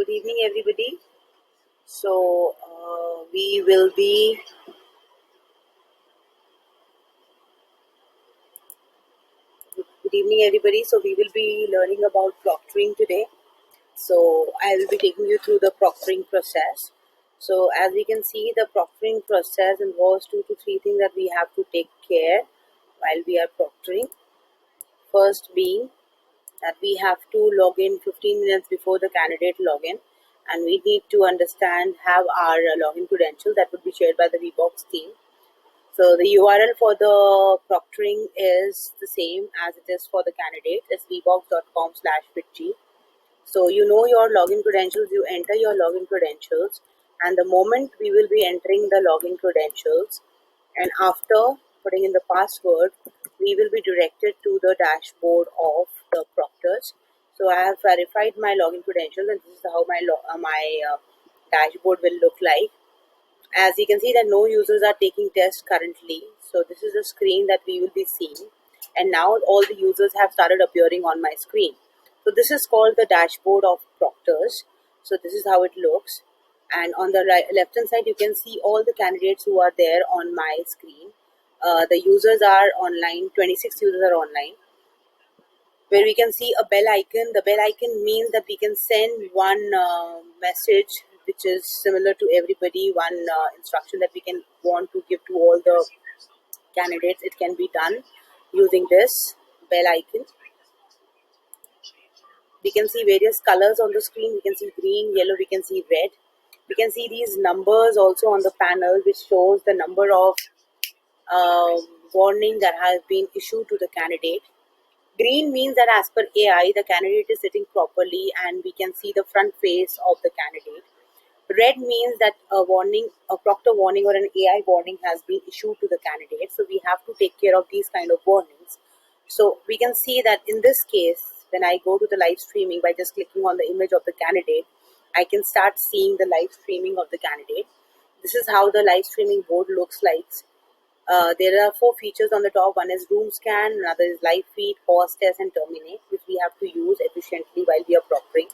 good evening, everybody. So, we will be good evening, everybody. So, we will be learning about proctoring today. So, I will be taking you through the proctoring process. So, as we can see, the proctoring process involves 2 to 3 things that we have to take care while we are proctoring. First, being that we have to log in 15 minutes before the candidate login, and we need to have our login credentials that would be shared by the VBox team. So the URL for the proctoring is the same as it is for the candidate. It's vbox.com/bitg. So you know your login credentials, you enter your login credentials, and the moment we will be entering the login credentials, and after putting in the password, we will be directed to the dashboard of the proctors. So I have verified my login credentials, and this is how my dashboard will look like. As you can see that no users are taking tests currently. So this is the screen that we will be seeing. And now all the users have started appearing on my screen. So this is called the dashboard of proctors. So this is how it looks. And on the left hand side, you can see all the candidates who are there on my screen. The users are online, 26 users are online, where we can see a bell icon. The bell icon means that we can send one message which is similar to everybody, one instruction that we can want to give to all the candidates. It can be done using this bell icon. We can see various colors on the screen. We can see green, yellow, we can see red. We can see these numbers also on the panel, which shows the number of warning that have been issued to the candidate. Green means that as per AI, the candidate is sitting properly and we can see the front face of the candidate. Red means that a proctor warning or an AI warning has been issued to the candidate. So we have to take care of these kind of warnings. So we can see that in this case, when I go to the live streaming by just clicking on the image of the candidate, I can start seeing the live streaming of the candidate. This is how the live streaming board looks like. There are 4 features on the top. One is room scan, another is live feed, pause, test, and terminate, which we have to use efficiently while we are proctoring.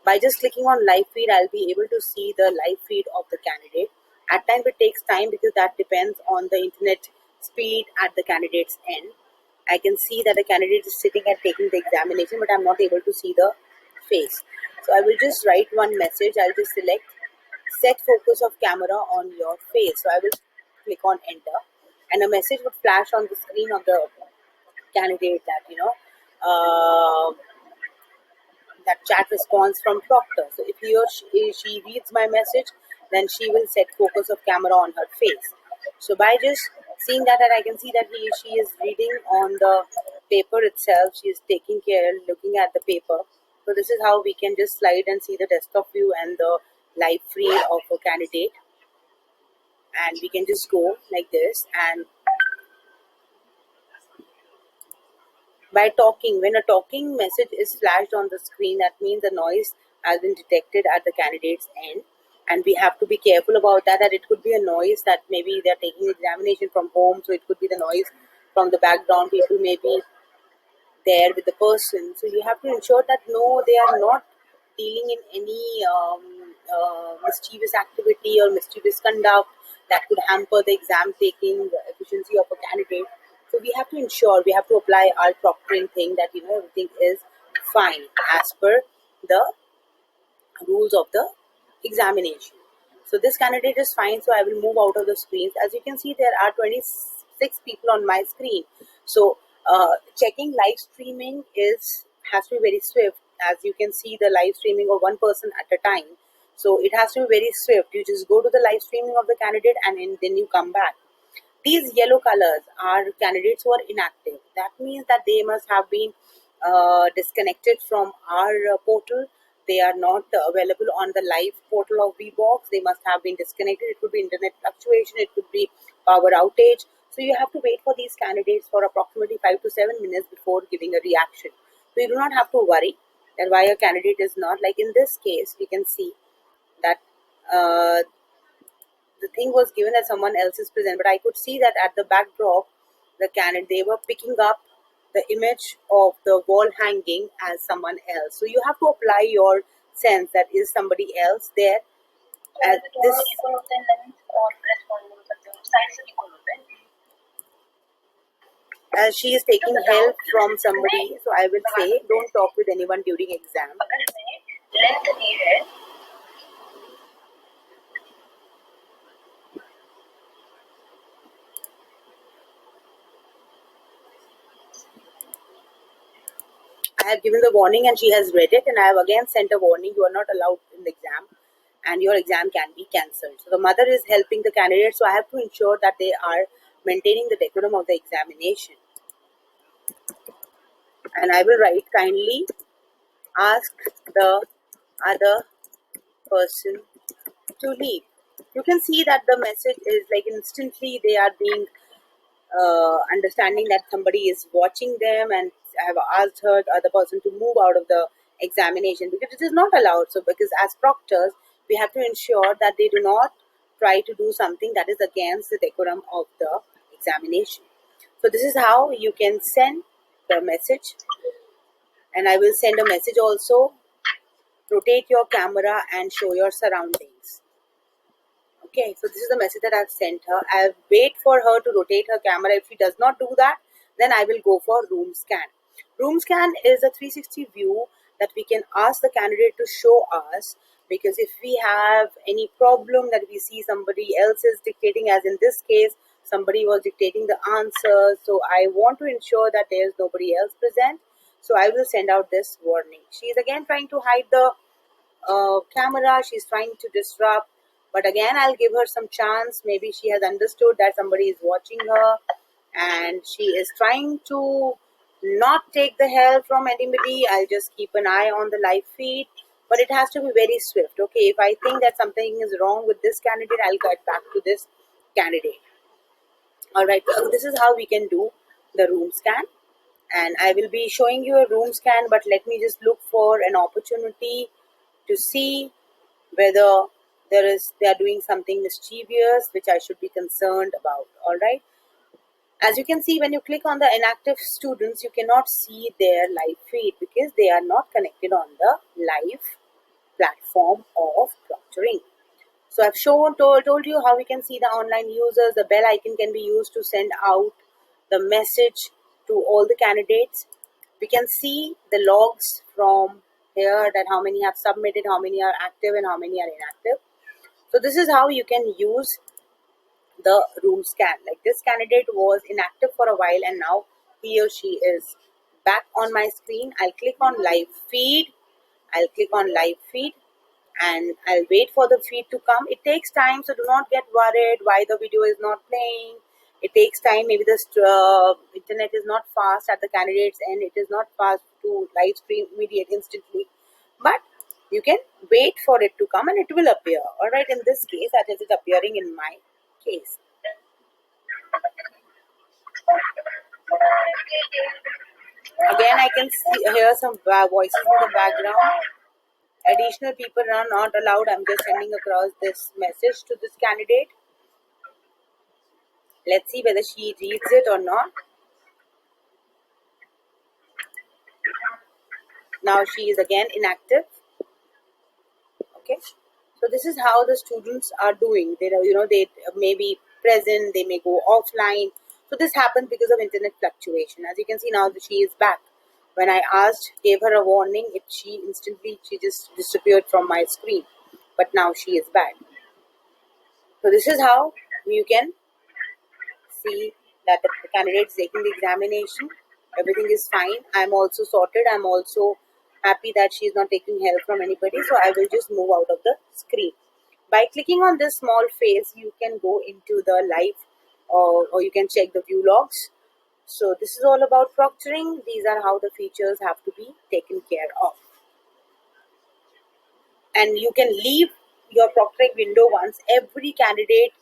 By just clicking on live feed, I'll be able to see the live feed of the candidate. At times it takes time because that depends on the internet speed at the candidate's end. I can see that the candidate is sitting and taking the examination, but I'm not able to see the face. So I will just write one message. I'll just select set focus of camera on your face. So I will click on enter, and a message would flash on the screen of the candidate that that chat response from proctor. So if he or she reads my message, then she will set focus of camera on her face. So by just seeing that, I can see that she is reading on the paper itself. She is taking care, looking at the paper. So this is how we can just slide and see the desktop view and the live feed of a candidate. And we can just go like this, and by talking, when a talking message is flashed on the screen, that means the noise has been detected at the candidate's end, and we have to be careful about that it could be a noise that maybe they're taking examination from home, so it could be the noise from the background. People may be there with the person, so you have to ensure that no, they are not dealing in any mischievous activity or mischievous conduct that could hamper the exam taking efficiency of a candidate. So we have to ensure, we have to apply our proctoring thing that everything is fine as per the rules of the examination. So this candidate is fine, so I will move out of the screens. As you can see, there are 26 people on my screen. So checking live streaming has to be very swift. As you can see, the live streaming of one person at a time. So it has to be very swift. You just go to the live streaming of the candidate and then you come back. These yellow colors are candidates who are inactive. That means that they must have been disconnected from our portal. They are not available on the live portal of VBox. They must have been disconnected. It could be internet fluctuation. It could be power outage. So you have to wait for these candidates for approximately 5 to 7 minutes before giving a reaction. So you do not have to worry that why a candidate is not. Like in this case, we can see that the thing was given that someone else is present, but I could see that at the backdrop, the candidate, they were picking up the image of the wall hanging as someone else. So you have to apply your sense that is somebody else there at this. As she is taking help from somebody, so I will say don't talk with anyone during exam. I have given the warning and she has read it, and I have again sent a warning: you are not allowed in the exam and your exam can be cancelled. So the mother is helping the candidate, so I have to ensure that they are maintaining the decorum of the examination. And I will write, kindly ask the other person to leave. You can see that the message is like instantly they are being understanding that somebody is watching them, and I have asked her, the other person, to move out of the examination because it is not allowed. So, because as proctors, we have to ensure that they do not try to do something that is against the decorum of the examination. So, this is how you can send the message, and I will send a message also. Rotate your camera and show your surroundings. Okay, so this is the message that I've sent her. I'll wait for her to rotate her camera. If she does not do that, then I will go for room scan. Room scan is a 360 view that we can ask the candidate to show us, because if we have any problem that we see somebody else is dictating, as in this case, somebody was dictating the answer. So I want to ensure that there is nobody else present. So I will send out this warning. She is again trying to hide the camera. She's trying to disrupt, but again I'll give her some chance. Maybe she has understood that somebody is watching her and she is trying to not take the help from anybody. I'll just keep an eye on the live feed, but it has to be very swift. Okay, if I think that something is wrong with this candidate, I'll get back to this candidate. All right, so this is how we can do the room scan, and I will be showing you a room scan, but let me just look for an opportunity to see whether they are doing something mischievous which I should be concerned about. All right, as you can see, when you click on the inactive students, you cannot see their live feed because they are not connected on the live platform of proctoring. So I've told you how we can see the online users. The bell icon can be used to send out the message to all the candidates. We can see the logs from here, that how many have submitted, how many are active and how many are inactive. So this is how you can use the room scan. Like, this candidate was inactive for a while and now he or she is back on my screen. I'll click on live feed. And I'll wait for the feed to come. It takes time, so do not get worried why the video is not playing. It takes time. Maybe the internet is not fast at the candidate's end. It is not fast to live stream immediate instantly. But you can wait for it to come and it will appear. Alright, in this case, that is it appearing in my case. Again, I can hear some voices in the background. Additional people are not allowed. I'm just sending across this message to this candidate. Let's see whether she reads it or not. Now she is again inactive. Okay, so this is how the students are doing. They may be present, they may go offline. So this happens because of internet fluctuation. As you can see, now that she is back. When I gave her a warning, she just disappeared from my screen. But now she is back. So this is how you can see that the candidate is taking the examination. Everything is fine. I'm also sorted. I'm also happy that she is not taking help from anybody. So I will just move out of the screen. By clicking on this small face, you can go into the live, or you can check the view logs. So this is all about proctoring. These are how the features have to be taken care of. And you can leave your proctoring window once every candidate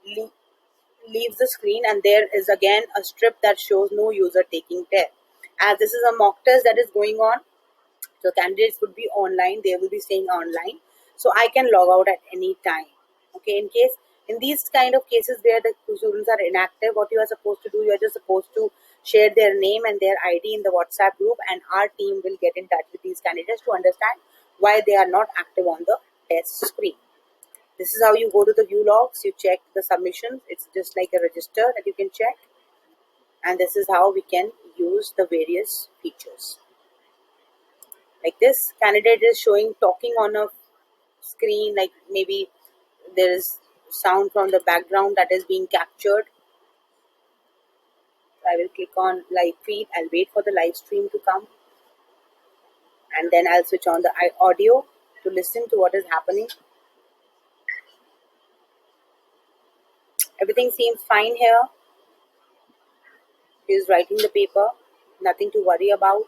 leaves the screen, and there is again a strip that shows no user taking test. As this is a mock test that is going on, so candidates would be online, they will be staying online, so I can log out at any time. Okay, in these kind of cases where the students are inactive, what you are supposed to do, you are just supposed to share their name and their ID in the WhatsApp group, and our team will get in touch with these candidates to understand why they are not active on the test screen. This is how you go to the view logs, you check the submissions. It's just like a register that you can check. And this is how we can use the various features. Like this candidate is showing talking on a screen, like maybe there is sound from the background that is being captured. So I will click on live feed. I'll wait for the live stream to come, and then I'll switch on the audio to listen to what is happening. Everything seems fine here. He is writing the paper, nothing to worry about.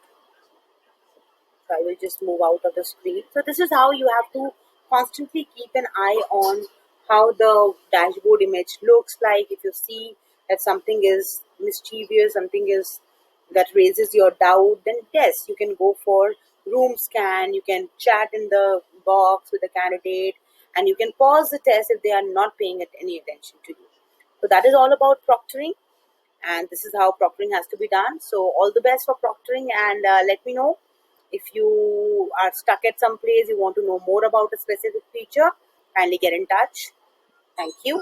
So I will just move out of the screen. So this is how you have to constantly keep an eye on how the dashboard image looks like. If you see that something is mischievous, something is that raises your doubt, then yes, you can go for room scan. You can chat in the box with the candidate, and you can pause the test if they are not paying any attention to you. So that is all about proctoring, and this is how proctoring has to be done. So all the best for proctoring, and let me know if you are stuck at some place, you want to know more about a specific feature. Kindly get in touch. Thank you.